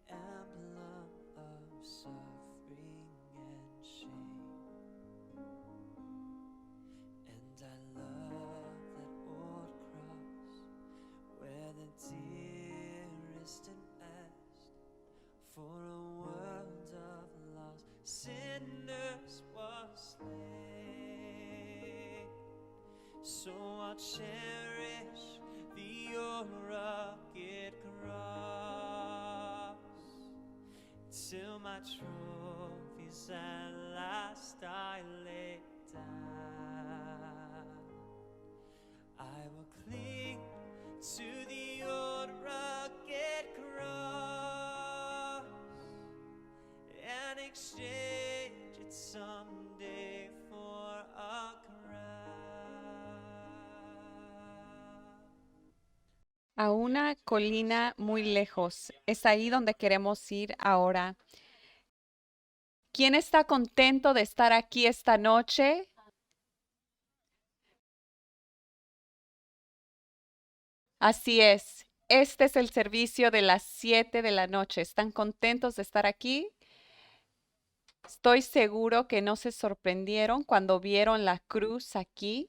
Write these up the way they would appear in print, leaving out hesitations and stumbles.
emblem of suffering and shame. And I love that old cross where the dearest and best for a world of lost sinners was slain. So I'll cherish the old rugged cross till my trophies at last I lay down. I will cling to the old rugged cross and exchange it someday for a crown. A una colina muy lejos. Es ahí donde queremos ir ahora. ¿Quién está contento de estar aquí esta noche? Así es. Este es el servicio de las 7 de la noche. ¿Están contentos de estar aquí? Estoy seguro que no se sorprendieron cuando vieron la cruz aquí,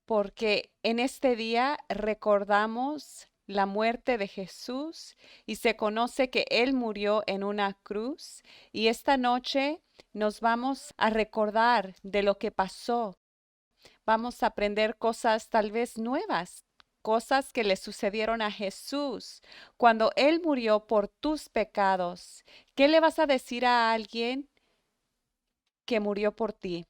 porque en este día recordamos la muerte de Jesús y se conoce que Él murió en una cruz. Y esta noche nos vamos a recordar de lo que pasó. Vamos a aprender cosas tal vez nuevas, cosas que le sucedieron a Jesús cuando Él murió por tus pecados. ¿Qué le vas a decir a alguien que murió por ti?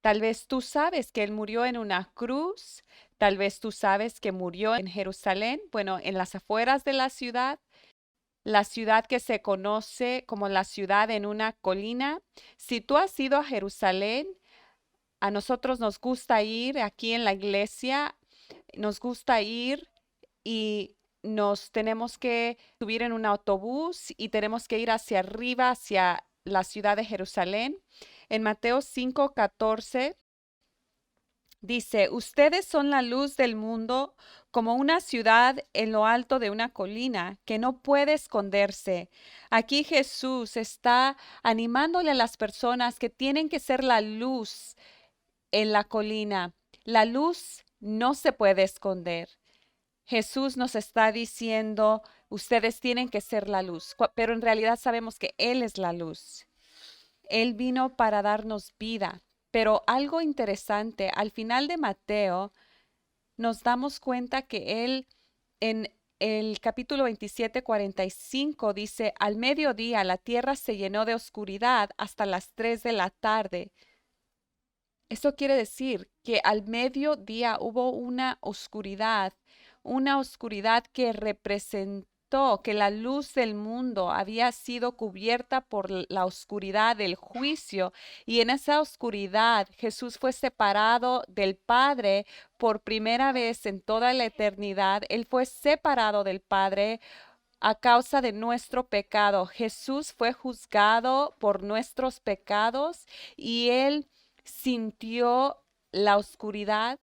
Tal vez tú sabes que Él murió en una cruz, tal vez tú sabes que murió en Jerusalén, bueno, en las afueras de la ciudad que se conoce como la ciudad en una colina. Si tú has ido a Jerusalén, a nosotros nos gusta ir aquí en la iglesia, nos gusta ir y nos tenemos que subir en un autobús y tenemos que ir hacia arriba, hacia la ciudad de Jerusalén. En Mateo 5:14 dice, ustedes son la luz del mundo como una ciudad en lo alto de una colina que no puede esconderse. Aquí Jesús está animándole a las personas que tienen que ser la luz en la colina. La luz no se puede esconder. Jesús nos está diciendo, ustedes tienen que ser la luz, pero en realidad sabemos que Él es la luz. Él vino para darnos vida. Pero algo interesante, al final de Mateo, nos damos cuenta que Él en el capítulo 27:45 dice, al mediodía la tierra se llenó de oscuridad hasta las 3 de la tarde. Eso quiere decir que al mediodía hubo una oscuridad que representó que la luz del mundo había sido cubierta por la oscuridad del juicio, y en esa oscuridad Jesús fue separado del Padre por primera vez en toda la eternidad. Él fue separado del Padre a causa de nuestro pecado. Jesús fue juzgado por nuestros pecados y Él sintió la oscuridad.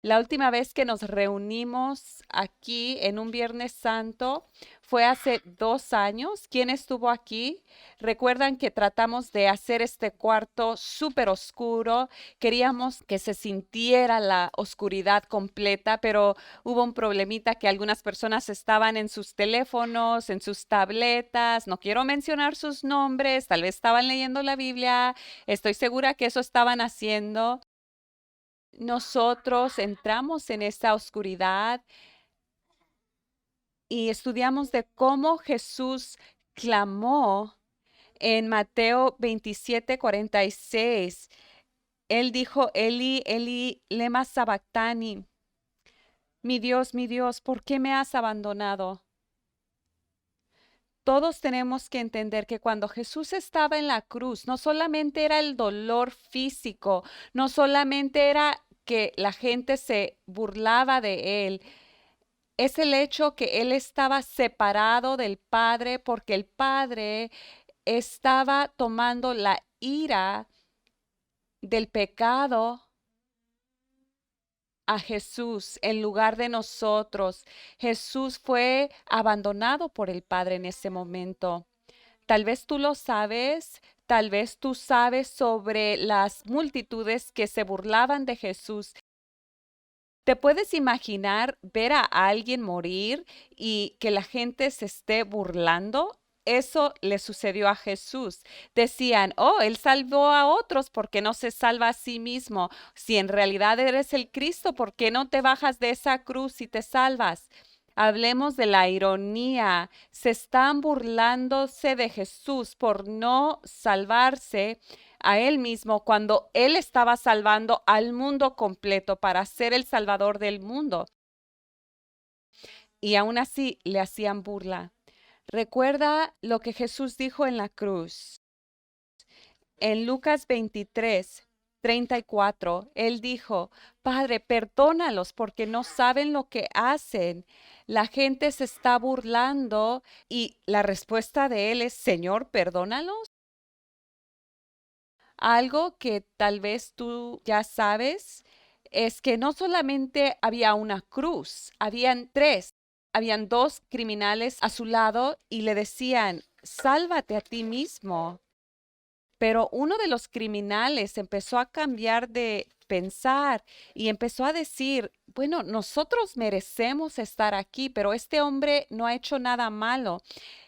La última vez que nos reunimos aquí en un Viernes Santo fue hace 2 años. ¿Quién estuvo aquí? Recuerdan que tratamos de hacer este cuarto súper oscuro. Queríamos que se sintiera la oscuridad completa, pero hubo un problemita que algunas personas estaban en sus teléfonos, en sus tabletas. No quiero mencionar sus nombres, tal vez estaban leyendo la Biblia. Estoy segura que eso estaban haciendo. Nosotros entramos en esta oscuridad y estudiamos de cómo Jesús clamó en Mateo 27:46. Él dijo, Eli, Eli, lema sabactani. Mi Dios, ¿por qué me has abandonado? Todos tenemos que entender que cuando Jesús estaba en la cruz, no solamente era el dolor físico, no solamente era que la gente se burlaba de él, es el hecho que él estaba separado del Padre porque el Padre estaba tomando la ira del pecado a Jesús en lugar de nosotros. Jesús fue abandonado por el Padre en ese momento. Tal vez tú lo sabes, tal vez tú sabes sobre las multitudes que se burlaban de Jesús. ¿Te puedes imaginar ver a alguien morir y que la gente se esté burlando? Eso le sucedió a Jesús. Decían, oh, él salvó a otros, ¿por qué no se salva a sí mismo? Si en realidad eres el Cristo, ¿por qué no te bajas de esa cruz y te salvas? Hablemos de la ironía. Se están burlándose de Jesús por no salvarse a él mismo cuando él estaba salvando al mundo completo para ser el salvador del mundo. Y aún así le hacían burla. Recuerda lo que Jesús dijo en la cruz. En Lucas 23:34, él dijo, Padre, perdónalos porque no saben lo que hacen. La gente se está burlando y la respuesta de él es, Señor, perdónalos. Algo que tal vez tú ya sabes es que no solamente había una cruz, habían tres. Habían dos criminales a su lado y le decían, sálvate a ti mismo. Pero uno de los criminales empezó a cambiar de pensar y empezó a decir, bueno, nosotros merecemos estar aquí, pero este hombre no ha hecho nada malo.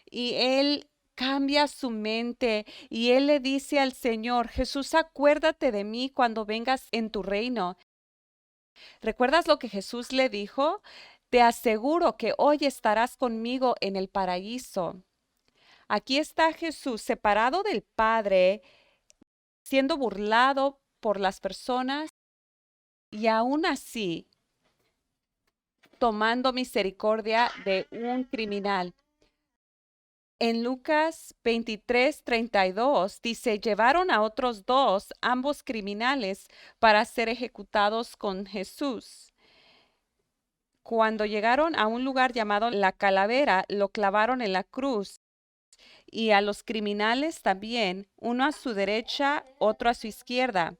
Y él cambia su mente y él le dice al Señor, Jesús, acuérdate de mí cuando vengas en tu reino. ¿Recuerdas lo que Jesús le dijo? Te aseguro que hoy estarás conmigo en el paraíso. Aquí está Jesús separado del Padre, siendo burlado por las personas y aún así tomando misericordia de un criminal. En Lucas 23:32 dice, llevaron a otros dos, ambos criminales, para ser ejecutados con Jesús. Cuando llegaron a un lugar llamado La Calavera, lo clavaron en la cruz. Y a los criminales también, uno a su derecha, otro a su izquierda.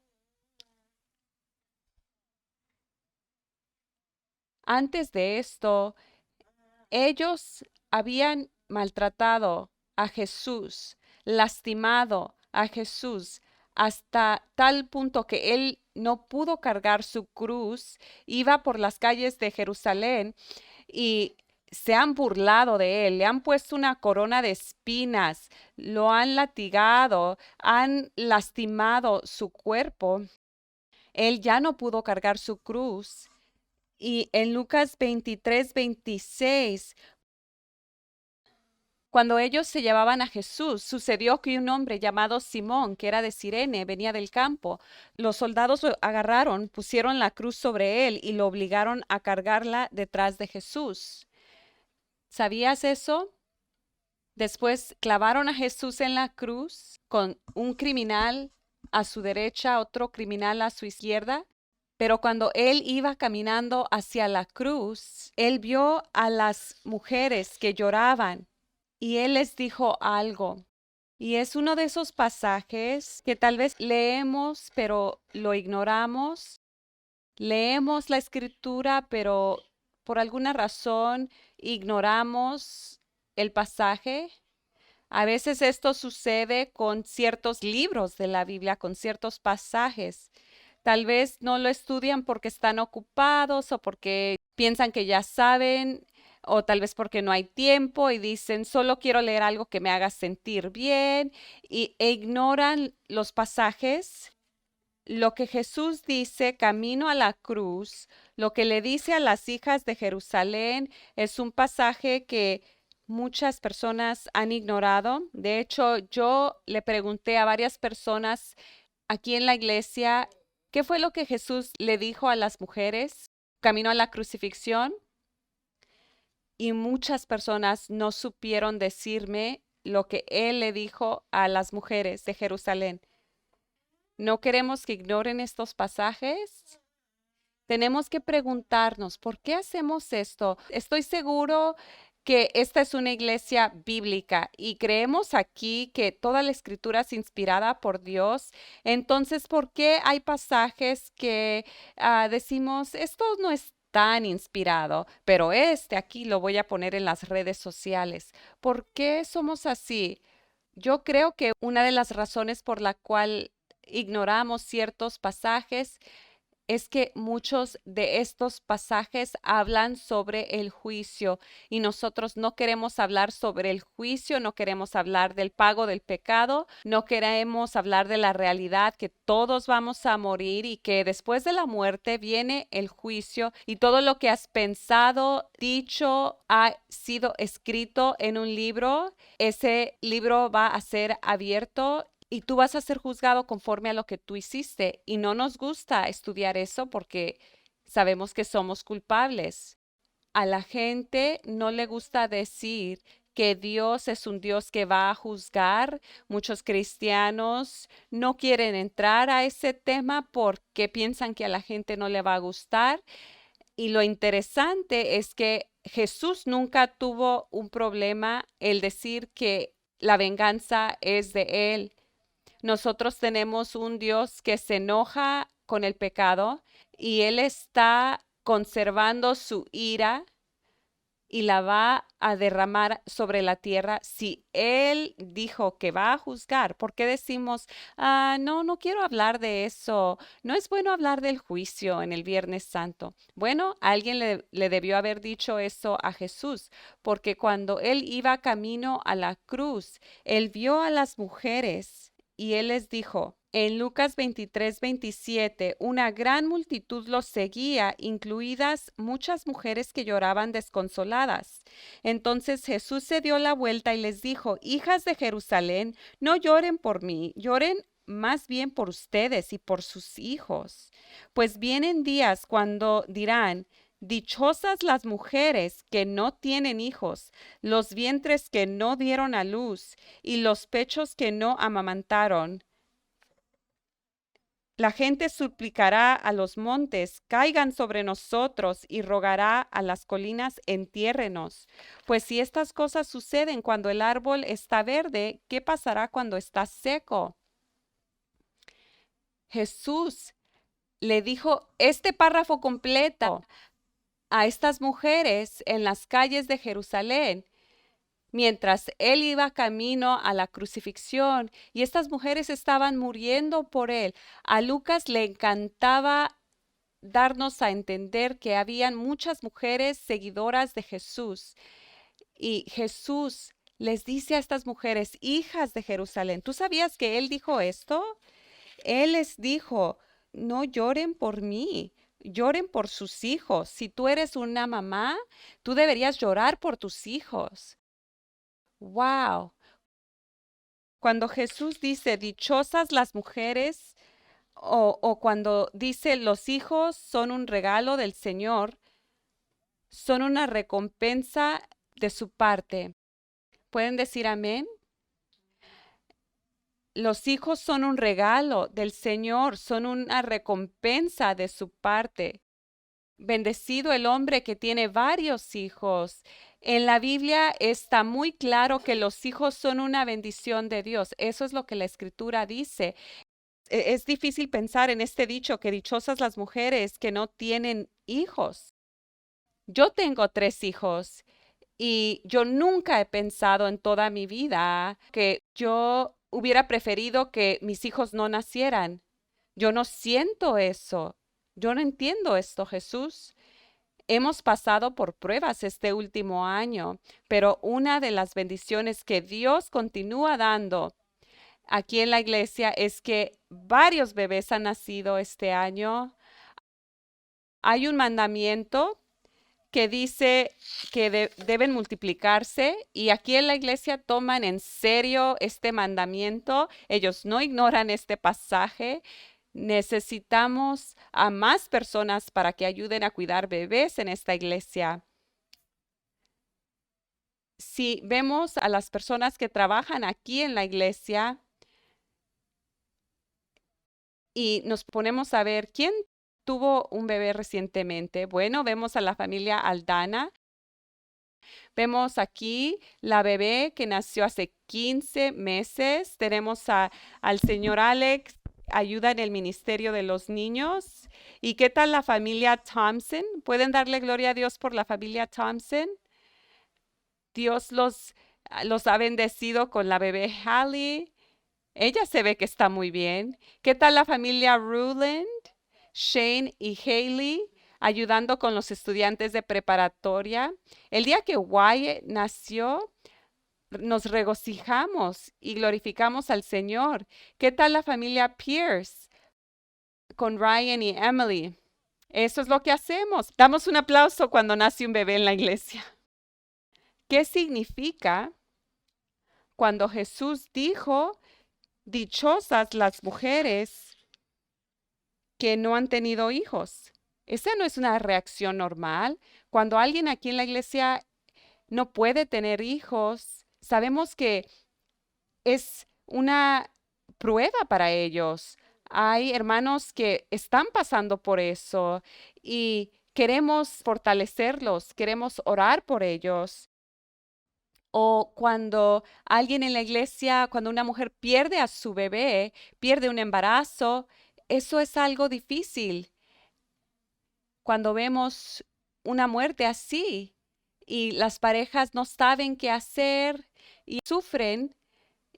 Antes de esto, ellos habían maltratado a Jesús, lastimado a Jesús, hasta tal punto que él no pudo cargar su cruz, iba por las calles de Jerusalén y se han burlado de él, le han puesto una corona de espinas, lo han latigado, han lastimado su cuerpo. Él ya no pudo cargar su cruz. Y en Lucas 23:26, cuando ellos se llevaban a Jesús, sucedió que un hombre llamado Simón, que era de Cirene, venía del campo. Los soldados lo agarraron, pusieron la cruz sobre él y lo obligaron a cargarla detrás de Jesús. ¿Sabías eso? Después clavaron a Jesús en la cruz con un criminal a su derecha, otro criminal a su izquierda. Pero cuando él iba caminando hacia la cruz, él vio a las mujeres que lloraban y él les dijo algo. Y es uno de esos pasajes que tal vez leemos, pero lo ignoramos. Leemos la escritura, pero por alguna razón ignoramos el pasaje. A veces esto sucede con ciertos libros de la Biblia, con ciertos pasajes. Tal vez no lo estudian porque están ocupados o porque piensan que ya saben o tal vez porque no hay tiempo y dicen, solo quiero leer algo que me haga sentir bien e ignoran los pasajes. Lo que Jesús dice camino a la cruz, lo que le dice a las hijas de Jerusalén es un pasaje que muchas personas han ignorado. De hecho, yo le pregunté a varias personas aquí en la iglesia, ¿qué fue lo que Jesús le dijo a las mujeres camino a la crucifixión? Y muchas personas no supieron decirme lo que él le dijo a las mujeres de Jerusalén. No queremos que ignoren estos pasajes. Tenemos que preguntarnos, ¿por qué hacemos esto? Estoy seguro que esta es una iglesia bíblica y creemos aquí que toda la escritura es inspirada por Dios, entonces, ¿por qué hay pasajes que decimos, esto no es tan inspirado, pero este aquí lo voy a poner en las redes sociales? ¿Por qué somos así? Yo creo que una de las razones por la cual ignoramos ciertos pasajes es que muchos de estos pasajes hablan sobre el juicio y nosotros no queremos hablar sobre el juicio, no queremos hablar del pago del pecado, no queremos hablar de la realidad que todos vamos a morir y que después de la muerte viene el juicio y todo lo que has pensado, dicho, ha sido escrito en un libro, ese libro va a ser abierto y tú vas a ser juzgado conforme a lo que tú hiciste. Y no nos gusta estudiar eso porque sabemos que somos culpables. A la gente no le gusta decir que Dios es un Dios que va a juzgar. Muchos cristianos no quieren entrar a ese tema porque piensan que a la gente no le va a gustar. Y lo interesante es que Jesús nunca tuvo un problema el decir que la venganza es de Él. Nosotros tenemos un Dios que se enoja con el pecado y Él está conservando su ira y la va a derramar sobre la tierra. Si Él dijo que va a juzgar, ¿por qué decimos, no, no quiero hablar de eso? No es bueno hablar del juicio en el Viernes Santo. Bueno, alguien le debió haber dicho eso a Jesús, porque cuando Él iba camino a la cruz, Él vio a las mujeres y Él les dijo, en Lucas 23:27, una gran multitud los seguía, incluidas muchas mujeres que lloraban desconsoladas. Entonces Jesús se dio la vuelta y les dijo, hijas de Jerusalén, no lloren por mí, lloren más bien por ustedes y por sus hijos. Pues vienen días cuando dirán, dichosas las mujeres que no tienen hijos, los vientres que no dieron a luz y los pechos que no amamantaron. La gente suplicará a los montes, caigan sobre nosotros, y rogará a las colinas, entiérrenos. Pues si estas cosas suceden cuando el árbol está verde, ¿qué pasará cuando está seco? Jesús le dijo este párrafo completo a estas mujeres en las calles de Jerusalén, mientras él iba camino a la crucifixión y estas mujeres estaban muriendo por él. A Lucas le encantaba darnos a entender que habían muchas mujeres seguidoras de Jesús. Y Jesús les dice a estas mujeres, hijas de Jerusalén, ¿tú sabías que él dijo esto? Él les dijo, no lloren por mí, lloren por sus hijos. Si tú eres una mamá, tú deberías llorar por tus hijos. ¡Wow! Cuando Jesús dice, dichosas las mujeres, o cuando dice, los hijos son un regalo del Señor, son una recompensa de su parte. ¿Pueden decir amén? Los hijos son un regalo del Señor, son una recompensa de su parte. Bendecido el hombre que tiene varios hijos. En la Biblia está muy claro que los hijos son una bendición de Dios. Eso es lo que la Escritura dice. Es difícil pensar en este dicho que dichosas las mujeres que no tienen hijos. Yo tengo 3 hijos y yo nunca he pensado en toda mi vida que yo hubiera preferido que mis hijos no nacieran. Yo no siento eso. Yo no entiendo esto, Jesús. Hemos pasado por pruebas este último año, pero una de las bendiciones que Dios continúa dando aquí en la iglesia es que varios bebés han nacido este año. Hay un mandamiento que dice que deben multiplicarse y aquí en la iglesia toman en serio este mandamiento. Ellos no ignoran este pasaje. Necesitamos a más personas para que ayuden a cuidar bebés en esta iglesia. Si vemos a las personas que trabajan aquí en la iglesia y nos ponemos a ver quién tuvo un bebé recientemente, bueno, vemos a la familia Aldana. Vemos aquí la bebé que nació hace 15 meses. Tenemos al señor Alex, ayuda en el ministerio de los niños. ¿Y qué tal la familia Thompson? ¿Pueden darle gloria a Dios por la familia Thompson? Dios los ha bendecido con la bebé Hallie. Ella se ve que está muy bien. ¿Qué tal la familia Ruland? Shane y Haley ayudando con los estudiantes de preparatoria. El día que Wyatt nació, nos regocijamos y glorificamos al Señor. ¿Qué tal la familia Pierce con Ryan y Emily? Eso es lo que hacemos. Damos un aplauso cuando nace un bebé en la iglesia. ¿Qué significa cuando Jesús dijo, dichosas las mujeres que no han tenido hijos? Esa no es una reacción normal. Cuando alguien aquí en la iglesia no puede tener hijos, sabemos que es una prueba para ellos. Hay hermanos que están pasando por eso y queremos fortalecerlos, queremos orar por ellos. O cuando alguien en la iglesia, cuando una mujer pierde a su bebé, pierde un embarazo, eso es algo difícil. Cuando vemos una muerte así y las parejas no saben qué hacer y sufren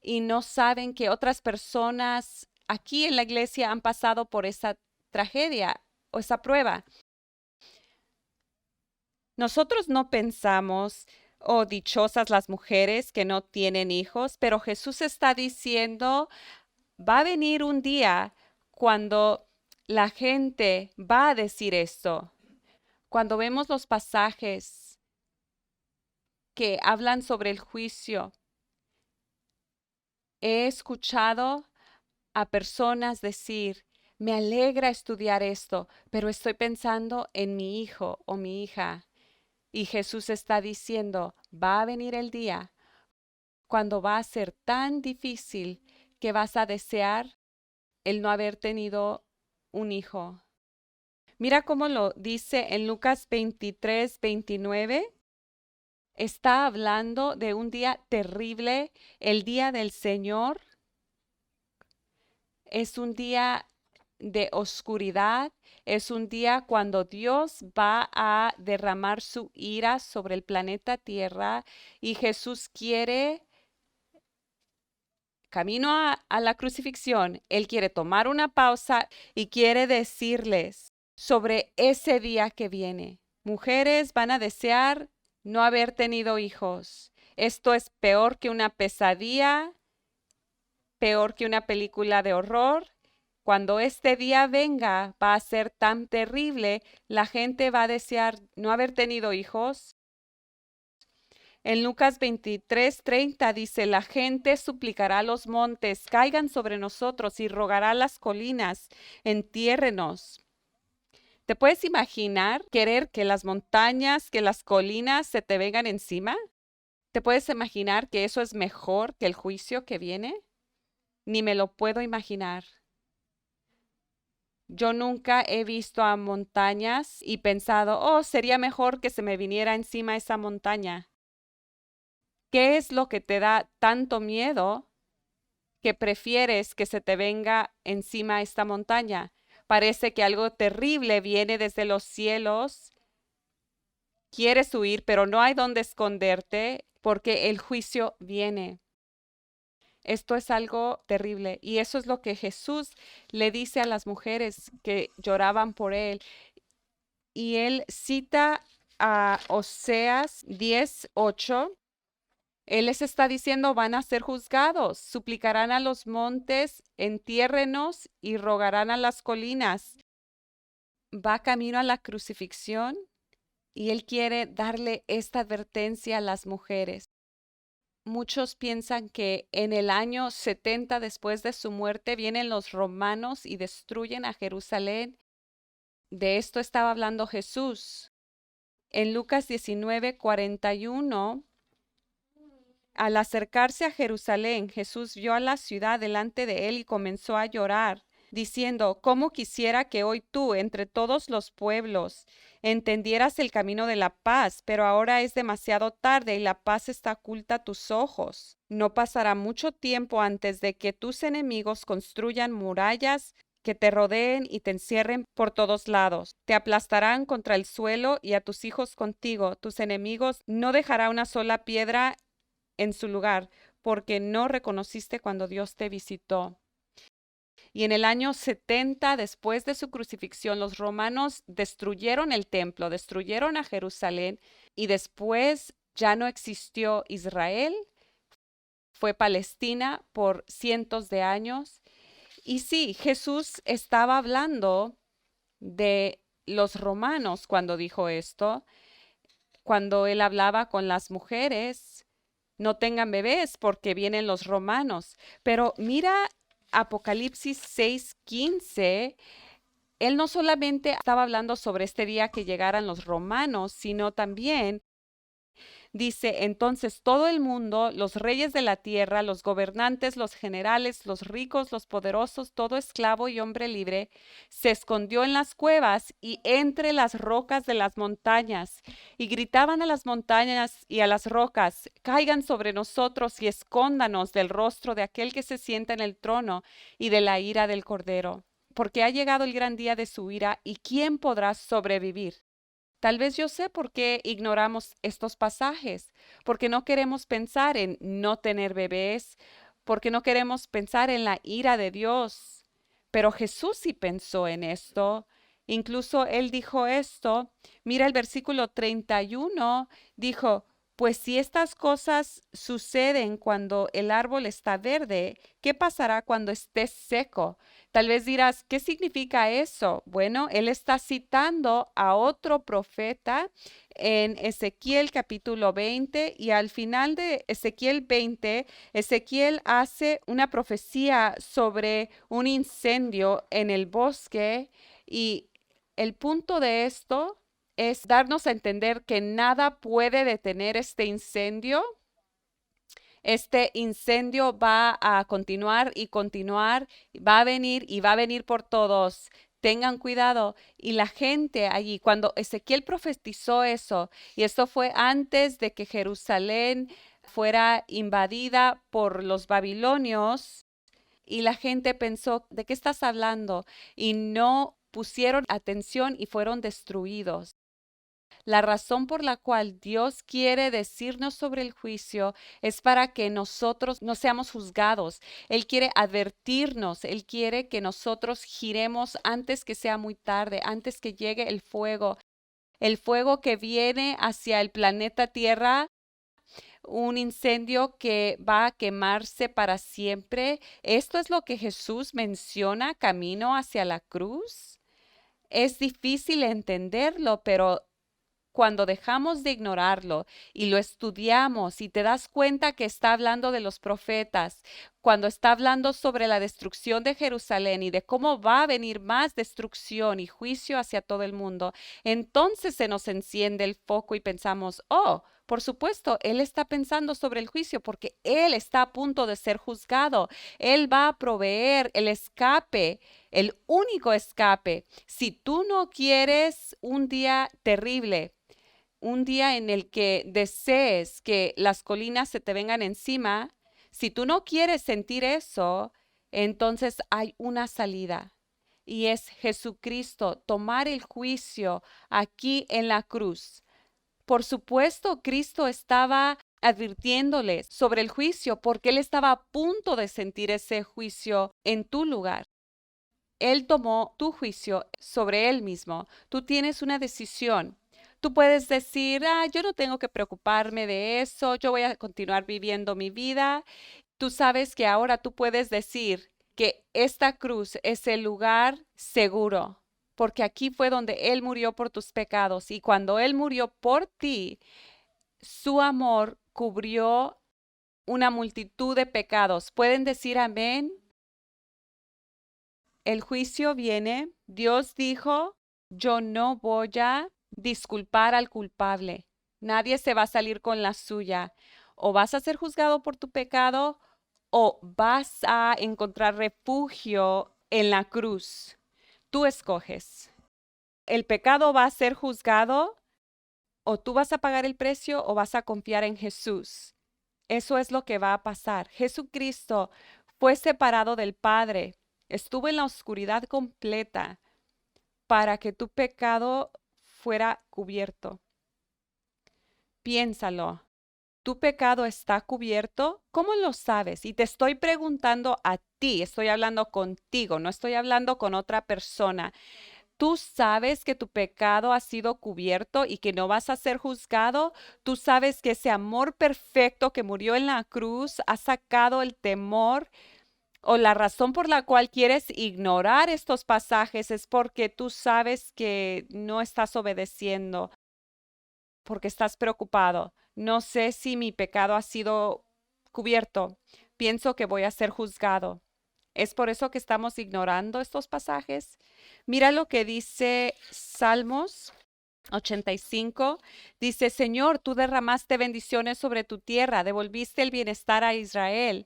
y no saben que otras personas aquí en la iglesia han pasado por esa tragedia o esa prueba. Nosotros no pensamos, oh, dichosas las mujeres que no tienen hijos, pero Jesús está diciendo, va a venir un día cuando la gente va a decir esto. Cuando vemos los pasajes que hablan sobre el juicio, he escuchado a personas decir, me alegra estudiar esto, pero estoy pensando en mi hijo o mi hija. Y Jesús está diciendo, va a venir el día cuando va a ser tan difícil que vas a desear el no haber tenido un hijo. Mira cómo lo dice en Lucas 23:29. Está hablando de un día terrible, el día del Señor. Es un día de oscuridad, es un día cuando Dios va a derramar su ira sobre el planeta Tierra y Jesús quiere, camino a la crucifixión, Él quiere tomar una pausa y quiere decirles sobre ese día que viene. Mujeres van a desear no haber tenido hijos. Esto es peor que una pesadilla, peor que una película de horror. Cuando este día venga, va a ser tan terrible, la gente va a desear no haber tenido hijos. En Lucas 23:30 dice, la gente suplicará a los montes, caigan sobre nosotros y rogará a las colinas, entiérrenos. ¿Te puedes imaginar querer que las montañas, que las colinas se te vengan encima? ¿Te puedes imaginar que eso es mejor que el juicio que viene? Ni me lo puedo imaginar. Yo nunca he visto a montañas y pensado, oh, sería mejor que se me viniera encima esa montaña. ¿Qué es lo que te da tanto miedo que prefieres que se te venga encima esta montaña? Parece que algo terrible viene desde los cielos. Quieres huir, pero no hay dónde esconderte porque el juicio viene. Esto es algo terrible y eso es lo que Jesús le dice a las mujeres que lloraban por él. Y él cita a Oseas 10:8. Él les está diciendo, van a ser juzgados, suplicarán a los montes, entiérrenos y rogarán a las colinas. Va camino a la crucifixión y él quiere darle esta advertencia a las mujeres. Muchos piensan que en el año 70 después de su muerte vienen los romanos y destruyen a Jerusalén. De esto estaba hablando Jesús. En Lucas 19:41, al acercarse a Jerusalén, Jesús vio a la ciudad delante de él y comenzó a llorar. diciendo, ¿cómo quisiera que hoy tú, entre todos los pueblos, entendieras el camino de la paz? Pero ahora es demasiado tarde y la paz está oculta a tus ojos. No pasará mucho tiempo antes de que tus enemigos construyan murallas que te rodeen y te encierren por todos lados. Te aplastarán contra el suelo y a tus hijos contigo. Tus enemigos no dejará una sola piedra en su lugar, porque no reconociste cuando Dios te visitó. Y en el año 70 después de su crucifixión, los romanos destruyeron el templo, destruyeron a Jerusalén y después ya no existió Israel, fue Palestina por cientos de años. Y sí, Jesús estaba hablando de los romanos cuando dijo esto, cuando él hablaba con las mujeres, no tengan bebés porque vienen los romanos. Pero mira Apocalipsis 6:15, él no solamente estaba hablando sobre este día que llegaran los romanos, sino también dice, entonces todo el mundo, los reyes de la tierra, los gobernantes, los generales, los ricos, los poderosos, todo esclavo y hombre libre, se escondió en las cuevas y entre las rocas de las montañas, y gritaban a las montañas y a las rocas, caigan sobre nosotros y escóndanos del rostro de aquel que se sienta en el trono y de la ira del Cordero, porque ha llegado el gran día de su ira, y ¿quién podrá sobrevivir? Tal vez yo sé por qué ignoramos estos pasajes, porque no queremos pensar en no tener bebés, porque no queremos pensar en la ira de Dios. Pero Jesús sí pensó en esto. Incluso él dijo esto. Mira el versículo 31, dijo, pues si estas cosas suceden cuando el árbol está verde, ¿qué pasará cuando esté seco? Tal vez dirás, ¿qué significa eso? Bueno, él está citando a otro profeta en Ezequiel capítulo 20 y al final de Ezequiel 20, Ezequiel hace una profecía sobre un incendio en el bosque y el punto de esto es darnos a entender que nada puede detener este incendio. Este incendio va a continuar y continuar, va a venir y va a venir por todos. Tengan cuidado. Y la gente allí, cuando Ezequiel profetizó eso, y esto fue antes de que Jerusalén fuera invadida por los babilonios, y la gente pensó, ¿de qué estás hablando? Y no pusieron atención y fueron destruidos. La razón por la cual Dios quiere decirnos sobre el juicio es para que nosotros no seamos juzgados. Él quiere advertirnos, Él quiere que nosotros giremos antes que sea muy tarde, antes que llegue el fuego que viene hacia el planeta Tierra, un incendio que va a quemarse para siempre. Esto es lo que Jesús menciona camino hacia la cruz. Es difícil entenderlo, pero cuando dejamos de ignorarlo y lo estudiamos y te das cuenta que está hablando de los profetas, cuando está hablando sobre la destrucción de Jerusalén y de cómo va a venir más destrucción y juicio hacia todo el mundo, entonces se nos enciende el foco y pensamos, oh, por supuesto, Él está pensando sobre el juicio porque Él está a punto de ser juzgado. Él va a proveer el escape, el único escape. Si tú no quieres un día terrible, un día en el que desees que las colinas se te vengan encima, si tú no quieres sentir eso, entonces hay una salida y es Jesucristo, tomar el juicio aquí en la cruz. Por supuesto, Cristo estaba advirtiéndoles sobre el juicio porque Él estaba a punto de sentir ese juicio en tu lugar. Él tomó tu juicio sobre Él mismo. Tú tienes una decisión. Tú puedes decir, yo no tengo que preocuparme de eso, yo voy a continuar viviendo mi vida. Tú sabes que ahora tú puedes decir que esta cruz es el lugar seguro, porque aquí fue donde Él murió por tus pecados y cuando Él murió por ti, su amor cubrió una multitud de pecados. ¿Pueden decir amén? El juicio viene. Dios dijo, yo no voy a disculpar al culpable. Nadie se va a salir con la suya. O vas a ser juzgado por tu pecado o vas a encontrar refugio en la cruz. Tú escoges. ¿El pecado va a ser juzgado o tú vas a pagar el precio o vas a confiar en Jesús? Eso es lo que va a pasar. Jesucristo fue separado del Padre, estuvo en la oscuridad completa para que tu pecado fuera cubierto. Piénsalo. ¿Tu pecado está cubierto? ¿Cómo lo sabes? Y te estoy preguntando a ti, estoy hablando contigo, no estoy hablando con otra persona. Tú sabes que tu pecado ha sido cubierto y que no vas a ser juzgado. Tú sabes que ese amor perfecto que murió en la cruz ha sacado el temor, o la razón por la cual quieres ignorar estos pasajes es porque tú sabes que no estás obedeciendo, porque estás preocupado. No sé si mi pecado ha sido cubierto. Pienso que voy a ser juzgado. Es por eso que estamos ignorando estos pasajes. Mira lo que dice Salmos 85. Dice, Señor, tú derramaste bendiciones sobre tu tierra, devolviste el bienestar a Israel,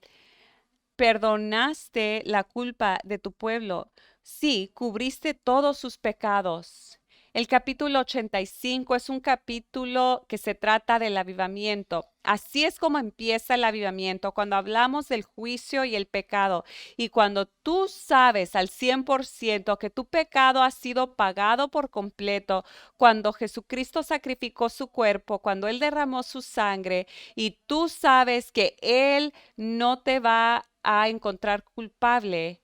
perdonaste la culpa de tu pueblo. Sí, cubriste todos sus pecados. El capítulo 85 es un capítulo que se trata del avivamiento. Así es como empieza el avivamiento, cuando hablamos del juicio y el pecado. Y cuando tú sabes al 100% que tu pecado ha sido pagado por completo, cuando Jesucristo sacrificó su cuerpo, cuando Él derramó su sangre y tú sabes que Él no te va a encontrar culpable,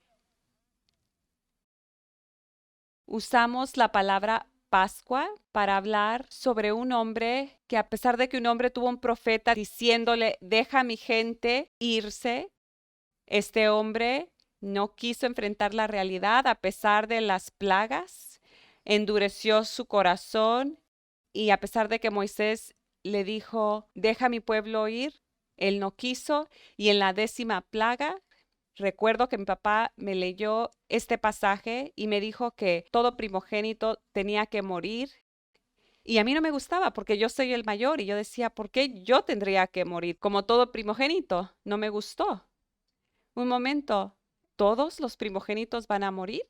usamos la palabra Pascua para hablar sobre un hombre que, a pesar de que un hombre tuvo un profeta diciéndole, deja a mi gente irse, este hombre no quiso enfrentar la realidad a pesar de las plagas, endureció su corazón y a pesar de que Moisés le dijo, deja a mi pueblo ir, él no quiso, y en la 10ª plaga, recuerdo que mi papá me leyó este pasaje y me dijo que todo primogénito tenía que morir. Y a mí no me gustaba porque yo soy el mayor y yo decía, ¿por qué yo tendría que morir como todo primogénito? No me gustó. Un momento, ¿todos los primogénitos van a morir?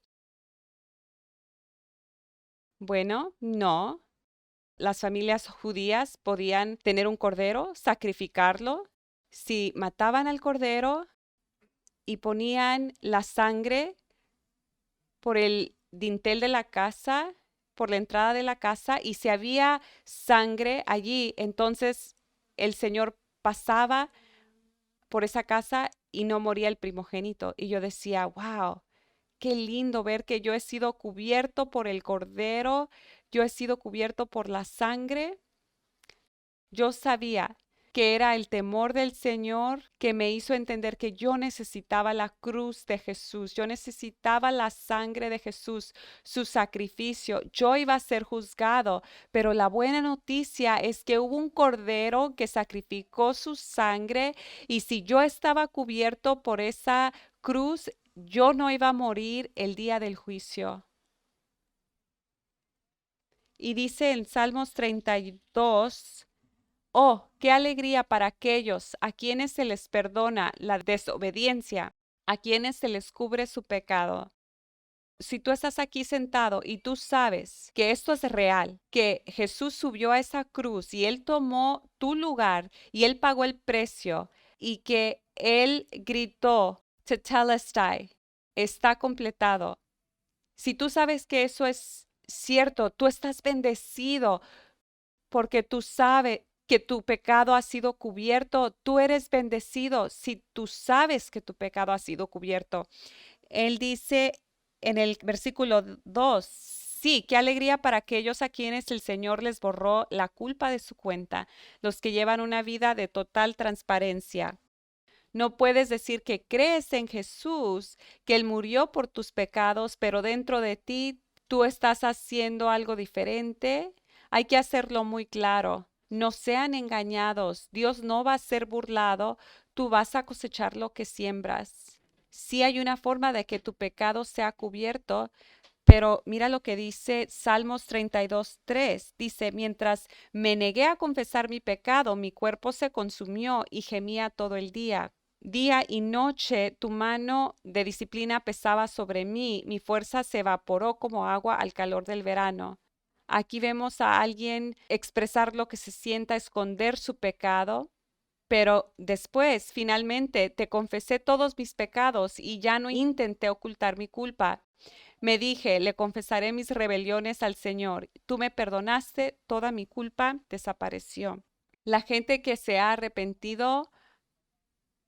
Bueno, no. Las familias judías podían tener un cordero, sacrificarlo. Si mataban al cordero y ponían la sangre por el dintel de la casa, por la entrada de la casa, y si había sangre allí, entonces el Señor pasaba por esa casa y no moría el primogénito. Y yo decía, wow, qué lindo ver que yo he sido cubierto por el cordero, yo he sido cubierto por la sangre. Yo sabía que era el temor del Señor que me hizo entender que yo necesitaba la cruz de Jesús, yo necesitaba la sangre de Jesús, su sacrificio. Yo iba a ser juzgado, pero la buena noticia es que hubo un cordero que sacrificó su sangre, y si yo estaba cubierto por esa cruz, yo no iba a morir el día del juicio. Y dice en Salmos 32, oh, qué alegría para aquellos a quienes se les perdona la desobediencia, a quienes se les cubre su pecado. Si tú estás aquí sentado y tú sabes que esto es real, que Jesús subió a esa cruz y Él tomó tu lugar y Él pagó el precio, y que Él gritó, Tetelestai, está completado. Si tú sabes que eso es cierto, tú estás bendecido porque tú sabes que tu pecado ha sido cubierto. Tú eres bendecido si tú sabes que tu pecado ha sido cubierto. Él dice en el versículo 2, sí, qué alegría para aquellos a quienes el Señor les borró la culpa de su cuenta, los que llevan una vida de total transparencia. No puedes decir que crees en Jesús, que Él murió por tus pecados, pero dentro de ti tú estás haciendo algo diferente. Hay que hacerlo muy claro. No sean engañados. Dios no va a ser burlado. Tú vas a cosechar lo que siembras. Sí hay una forma de que tu pecado sea cubierto, pero mira lo que dice Salmos 32:3. Dice, mientras me negué a confesar mi pecado, mi cuerpo se consumió y gemía todo el día. Día y noche tu mano de disciplina pesaba sobre mí, mi fuerza se evaporó como agua al calor del verano. Aquí vemos a alguien expresar lo que se sienta, esconder su pecado, pero después, finalmente, te confesé todos mis pecados y ya no intenté ocultar mi culpa. Me dije, le confesaré mis rebeliones al Señor. Tú me perdonaste, toda mi culpa desapareció. La gente que se ha arrepentido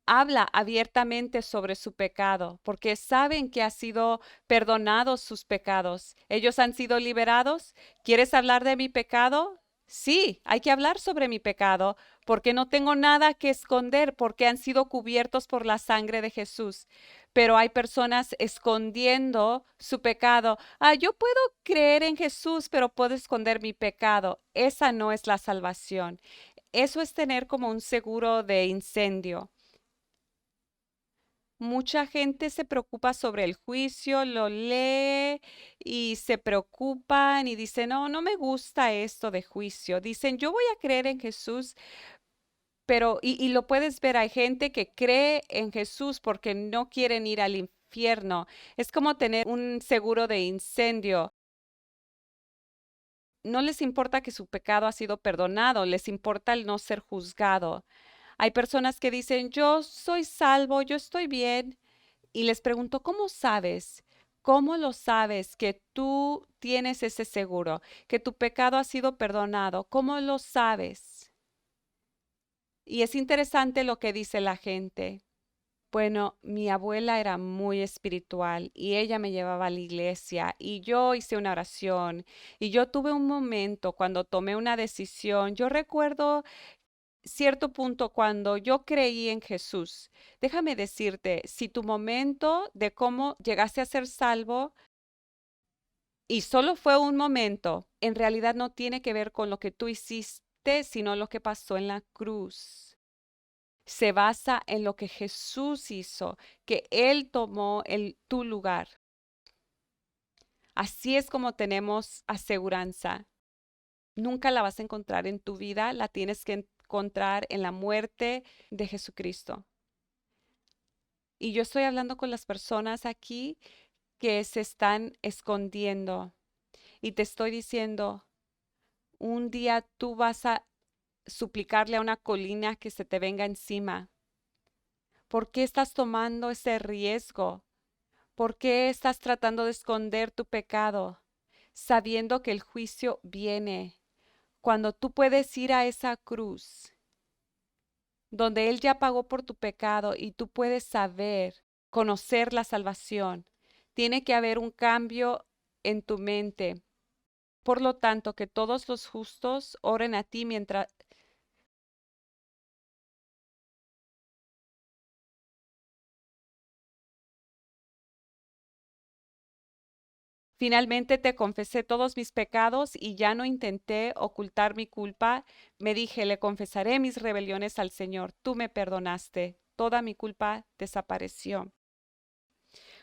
habla abiertamente sobre su pecado, porque saben que ha sido perdonados sus pecados. Ellos han sido liberados. ¿Quieres hablar de mi pecado? Sí, hay que hablar sobre mi pecado, porque no tengo nada que esconder, porque han sido cubiertos por la sangre de Jesús. Pero hay personas escondiendo su pecado. Yo puedo creer en Jesús, pero puedo esconder mi pecado. Esa no es la salvación. Eso es tener como un seguro de incendio. Mucha gente se preocupa sobre el juicio, lo lee y se preocupan y dicen, no, no me gusta esto de juicio. Dicen, yo voy a creer en Jesús, pero, y lo puedes ver, hay gente que cree en Jesús porque no quieren ir al infierno. Es como tener un seguro de incendio. No les importa que su pecado ha sido perdonado, les importa el no ser juzgado. Hay personas que dicen, yo soy salvo, yo estoy bien. Y les pregunto, ¿cómo sabes? ¿Cómo lo sabes que tú tienes ese seguro, que tu pecado ha sido perdonado? ¿Cómo lo sabes? Y es interesante lo que dice la gente. Bueno, mi abuela era muy espiritual y ella me llevaba a la iglesia y yo hice una oración y yo tuve un momento cuando tomé una decisión. Yo recuerdo cierto punto cuando yo creí en Jesús. Déjame decirte, si tu momento de cómo llegaste a ser salvo y solo fue un momento, en realidad no tiene que ver con lo que tú hiciste, sino lo que pasó en la cruz. Se basa en lo que Jesús hizo, que Él tomó tu lugar. Así es como tenemos aseguranza. Nunca la vas a encontrar en tu vida, la tienes que encontrar en la muerte de Jesucristo. Y yo estoy hablando con las personas aquí que se están escondiendo y te estoy diciendo, un día tú vas a suplicarle a una colina que se te venga encima. ¿Por qué estás tomando ese riesgo? ¿Por qué estás tratando de esconder tu pecado, sabiendo que el juicio viene? Cuando tú puedes ir a esa cruz, donde Él ya pagó por tu pecado y tú puedes saber, conocer la salvación, tiene que haber un cambio en tu mente. Por lo tanto, que todos los justos oren a ti mientras finalmente te confesé todos mis pecados y ya no intenté ocultar mi culpa. Me dije, le confesaré mis rebeliones al Señor. Tú me perdonaste. Toda mi culpa desapareció.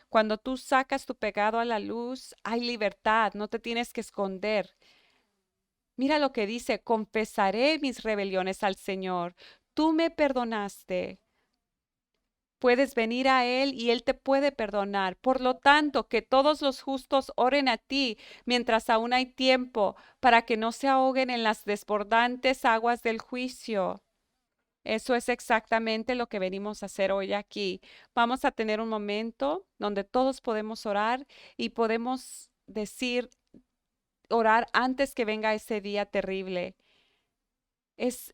Cuando tú sacas tu pecado a la luz, hay libertad, no te tienes que esconder. Mira lo que dice, confesaré mis rebeliones al Señor. Tú me perdonaste. Puedes venir a Él y Él te puede perdonar. Por lo tanto, que todos los justos oren a ti mientras aún hay tiempo para que no se ahoguen en las desbordantes aguas del juicio. Eso es exactamente lo que venimos a hacer hoy aquí. Vamos a tener un momento donde todos podemos orar y podemos decir, orar antes que venga ese día terrible.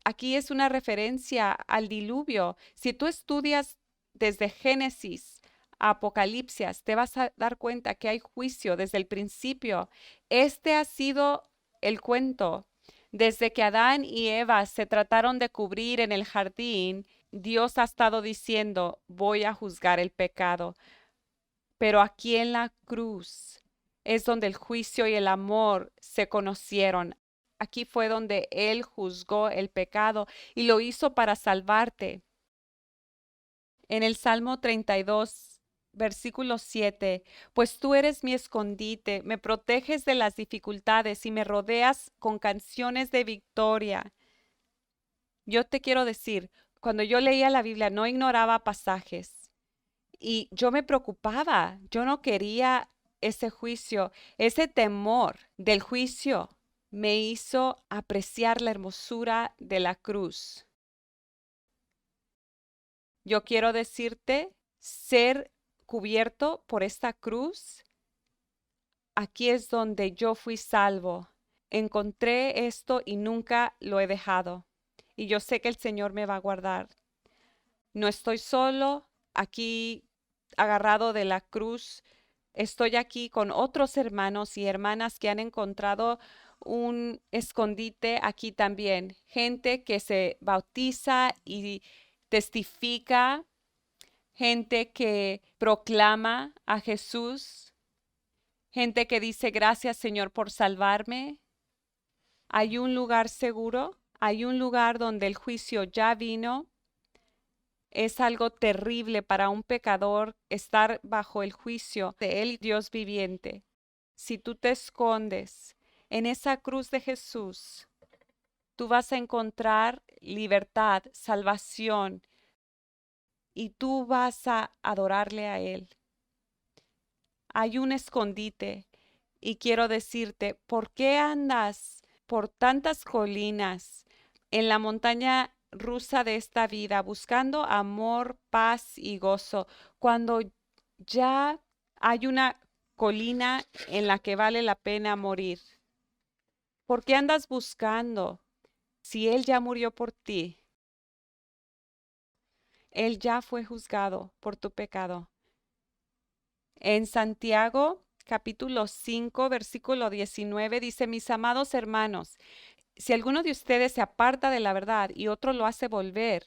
Aquí es una referencia al diluvio. Si tú estudias desde Génesis a Apocalipsis, te vas a dar cuenta que hay juicio desde el principio. Este ha sido el cuento. Desde que Adán y Eva se trataron de cubrir en el jardín, Dios ha estado diciendo, voy a juzgar el pecado. Pero aquí en la cruz es donde el juicio y el amor se conocieron. Aquí fue donde Él juzgó el pecado y lo hizo para salvarte. En el Salmo 32, versículo 7, pues tú eres mi escondite, me proteges de las dificultades y me rodeas con canciones de victoria. Yo te quiero decir, Cuando yo leía la Biblia no ignoraba pasajes y yo me preocupaba, yo no quería ese juicio, ese temor del juicio me hizo apreciar la hermosura de la cruz. Yo quiero decirte, ser cubierto por esta cruz, aquí es donde yo fui salvo. Encontré esto y nunca lo he dejado. Y yo sé que el Señor me va a guardar. No estoy solo aquí agarrado de la cruz. Estoy aquí con otros hermanos y hermanas que han encontrado un escondite aquí también. Gente que se bautiza y testifica, gente que proclama a Jesús, gente que dice gracias Señor por salvarme. Hay un lugar seguro, hay un lugar donde el juicio ya vino. Es algo terrible para un pecador estar bajo el juicio de Él, Dios viviente. Si tú te escondes en esa cruz de Jesús, tú vas a encontrar libertad, salvación, y tú vas a adorarle a Él. Hay un escondite y quiero decirte, ¿por qué andas por tantas colinas en la montaña rusa de esta vida buscando amor, paz y gozo cuando ya hay una colina en la que vale la pena morir? ¿Por qué andas buscando si Él ya murió por ti? Él ya fue juzgado por tu pecado. En Santiago, capítulo 5, versículo 19, dice, mis amados hermanos, si alguno de ustedes se aparta de la verdad y otro lo hace volver,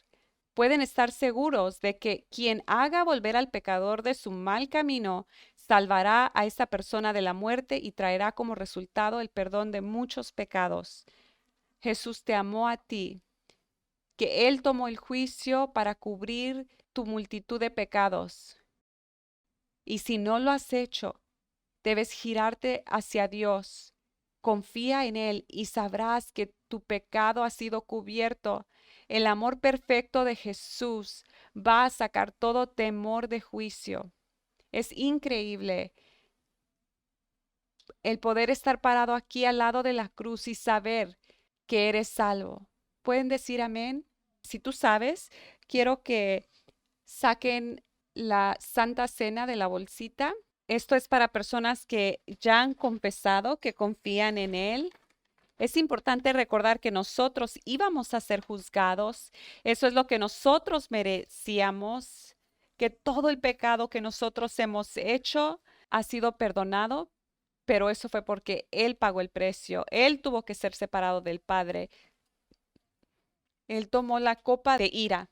pueden estar seguros de que quien haga volver al pecador de su mal camino, salvará a esa persona de la muerte y traerá como resultado el perdón de muchos pecados. Jesús te amó a ti, que Él tomó el juicio para cubrir tu multitud de pecados. Y si no lo has hecho, debes girarte hacia Dios. Confía en Él y sabrás que tu pecado ha sido cubierto. El amor perfecto de Jesús va a sacar todo temor de juicio. Es increíble el poder estar parado aquí al lado de la cruz y saber que eres salvo. ¿Pueden decir amén? Si tú sabes, quiero que saquen la Santa Cena de la bolsita. Esto es para personas que ya han confesado, que confían en Él. Es importante recordar que nosotros íbamos a ser juzgados. Eso es lo que nosotros merecíamos, que todo el pecado que nosotros hemos hecho ha sido perdonado, pero eso fue porque Él pagó el precio. Él tuvo que ser separado del Padre. Él tomó la copa de ira.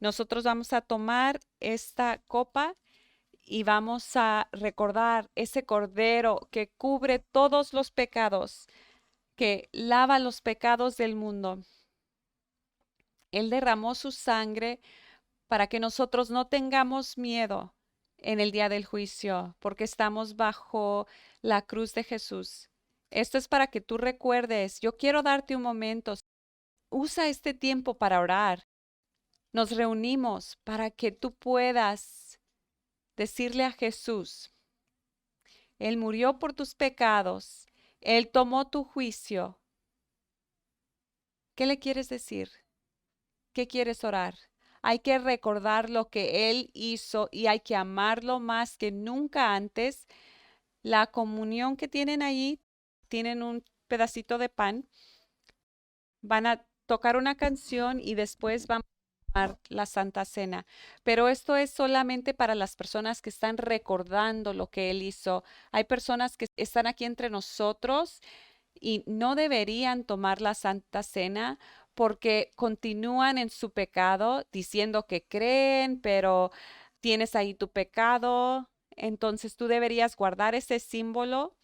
Nosotros vamos a tomar esta copa y vamos a recordar ese cordero que cubre todos los pecados, que lava los pecados del mundo. Él derramó su sangre para que nosotros no tengamos miedo en el día del juicio, porque estamos bajo la cruz de Jesús. Esto es para que tú recuerdes. Yo quiero darte un momento. Usa este tiempo para orar. Nos reunimos para que tú puedas decirle a Jesús, Él murió por tus pecados, Él tomó tu juicio. ¿Qué le quieres decir? ¿Qué quieres orar? Hay que recordar lo que Él hizo y hay que amarlo más que nunca antes. La comunión que tienen allí, tienen un pedacito de pan, van a tocar una canción y después van a tomar la Santa Cena. Pero esto es solamente para las personas que están recordando lo que Él hizo. Hay personas que están aquí entre nosotros y no deberían tomar la Santa Cena porque continúan en su pecado diciendo que creen, pero tienes ahí tu pecado. Entonces tú deberías guardar ese símbolo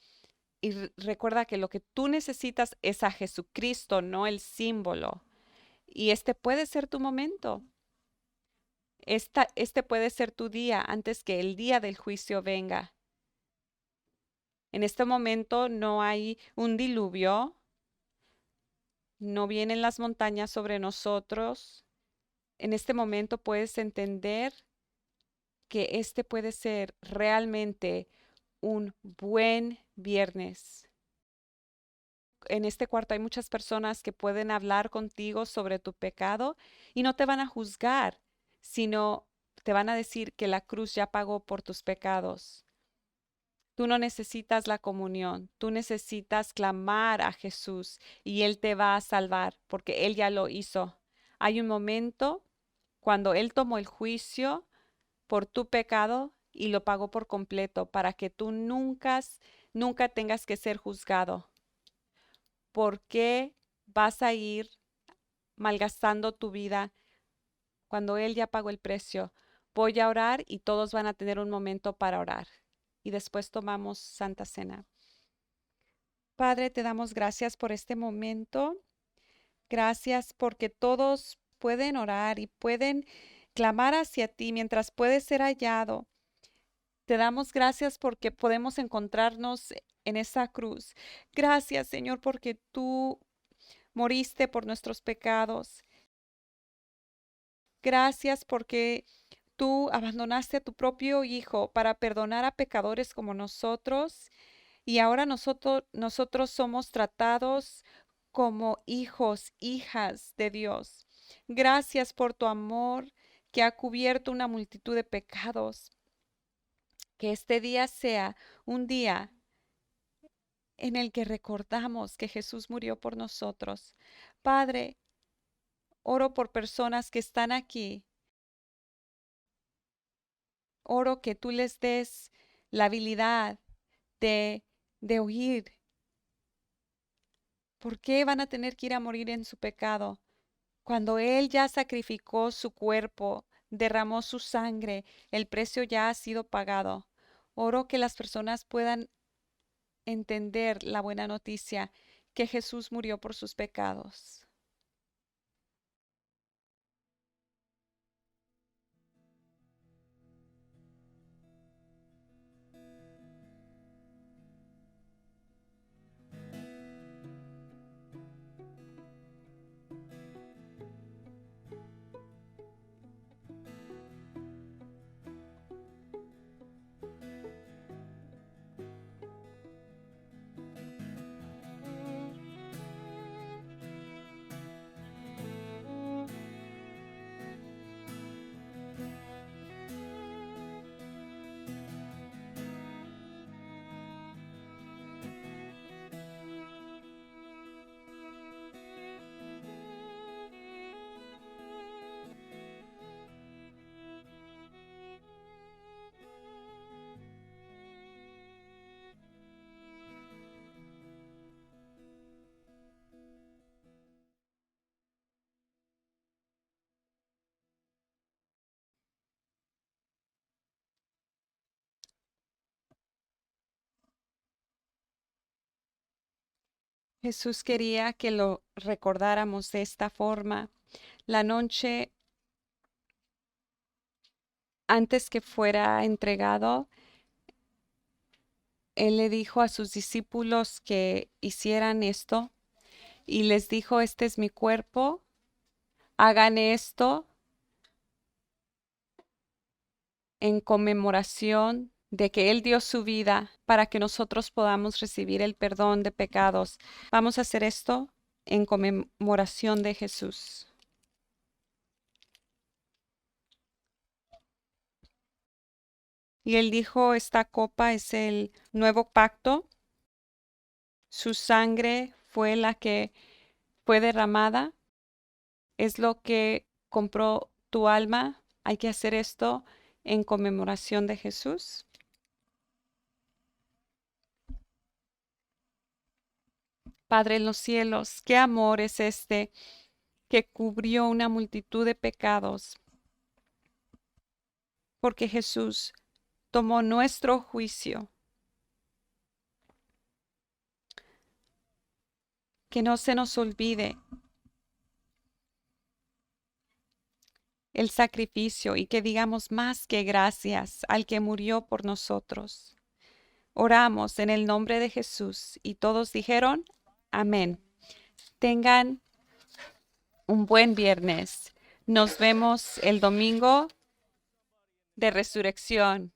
y recuerda que lo que tú necesitas es a Jesucristo, no el símbolo. Y este puede ser tu momento. Este puede ser tu día antes que el día del juicio venga. En este momento no hay un diluvio, no vienen las montañas sobre nosotros, en este momento puedes entender que este puede ser realmente un buen viernes. En este cuarto hay muchas personas que pueden hablar contigo sobre tu pecado y no te van a juzgar, sino te van a decir que la cruz ya pagó por tus pecados. Tú no necesitas la comunión, tú necesitas clamar a Jesús y Él te va a salvar porque Él ya lo hizo. Hay un momento cuando Él tomó el juicio por tu pecado y lo pagó por completo para que tú nunca tengas que ser juzgado. ¿Por qué vas a ir malgastando tu vida cuando Él ya pagó el precio? Voy a orar y todos van a tener un momento para orar. Y después tomamos Santa Cena. Padre, te damos gracias por este momento. Gracias porque todos pueden orar y pueden clamar hacia ti mientras puede ser hallado. Te damos gracias porque podemos encontrarnos en esa cruz. Gracias, Señor, porque tú moriste por nuestros pecados. Gracias porque tú abandonaste a tu propio Hijo para perdonar a pecadores como nosotros y ahora nosotros somos tratados como hijos, hijas de Dios. Gracias por tu amor que ha cubierto una multitud de pecados. Que este día sea un día en el que recordamos que Jesús murió por nosotros. Padre, oro por personas que están aquí. Oro que tú les des la habilidad de oír. ¿Por qué van a tener que ir a morir en su pecado? Cuando Él ya sacrificó su cuerpo, derramó su sangre, el precio ya ha sido pagado. Oro que las personas puedan entender la buena noticia que Jesús murió por sus pecados. Jesús quería que lo recordáramos de esta forma. La noche antes que fuera entregado, Él le dijo a sus discípulos que hicieran esto y les dijo, este es mi cuerpo, hagan esto en conmemoración de que Él dio su vida para que nosotros podamos recibir el perdón de pecados. Vamos a hacer esto en conmemoración de Jesús. Y Él dijo, esta copa es el nuevo pacto. Su sangre fue la que fue derramada. Es lo que compró tu alma. Hay que hacer esto en conmemoración de Jesús. Padre en los cielos, qué amor es este que cubrió una multitud de pecados, porque Jesús tomó nuestro juicio. Que no se nos olvide el sacrificio y que digamos más que gracias al que murió por nosotros. Oramos en el nombre de Jesús y todos dijeron, amén. Tengan un buen viernes. Nos vemos el domingo de resurrección.